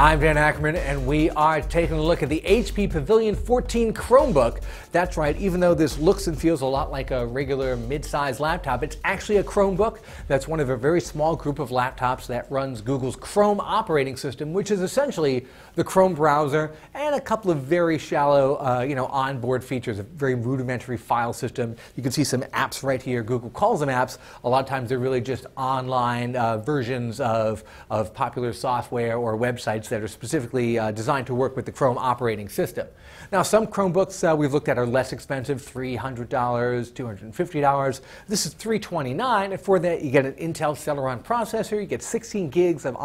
I'm Dan Ackerman, and we are taking a look at the HP Pavilion 14 Chromebook. That's right, even though this looks and feels a lot like a regular mid-sized laptop, it's actually a Chromebook. That's one of a very small group of laptops that runs Google's Chrome operating system, which is essentially the Chrome browser and a couple of very shallow, onboard features, a very rudimentary file system. You can see some apps right here. Google calls them apps. A lot of times they're really just online versions of popular software or websites that are specifically designed to work with the Chrome operating system. Now, some Chromebooks we've looked at are less expensive, $300, $250. This is $329, and for that you get an Intel Celeron processor, you get 16 gigs of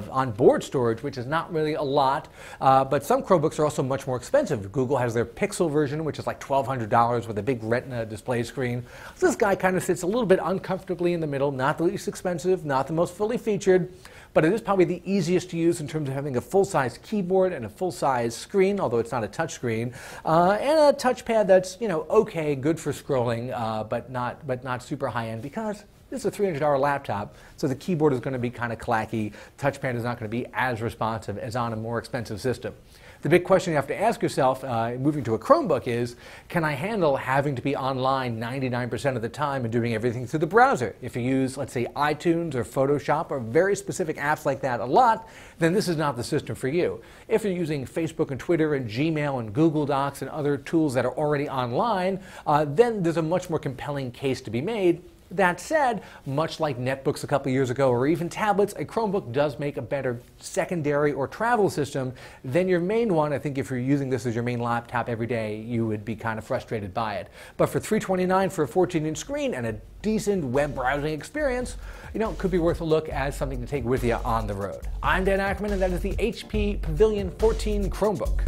onboard storage, which is not really a lot, but some Chromebooks are also much more expensive. Google has their Pixel version, which is like $1,200 with a big Retina display screen. So this guy kind of sits a little bit uncomfortably in the middle, not the least expensive, not the most fully featured, but it is probably the easiest to use in terms of having a full-size keyboard and a full-size screen, although it's not a touch screen, and a touchpad that's, okay, good for scrolling, but not super high-end, because this is a $300 laptop, so the keyboard is going to be kind of clacky. Touchpad is not going to be as responsive as on a more expensive system. The big question you have to ask yourself moving to a Chromebook is, can I handle having to be online 99% of the time and doing everything through the browser? If you use, let's say, iTunes or Photoshop or very specific apps like that a lot, then this is not the system for you. If you're using Facebook and Twitter and Gmail and Google Docs and other tools that are already online, then there's a much more compelling case to be made. That said, much like netbooks a couple years ago or even tablets, a Chromebook does make a better secondary or travel system than your main one. I think if you're using this as your main laptop every day, you would be kind of frustrated by it. But for $329 for a 14-inch screen and a decent web browsing experience, it could be worth a look as something to take with you on the road. I'm Dan Ackerman, and that is the HP Pavilion 14 Chromebook.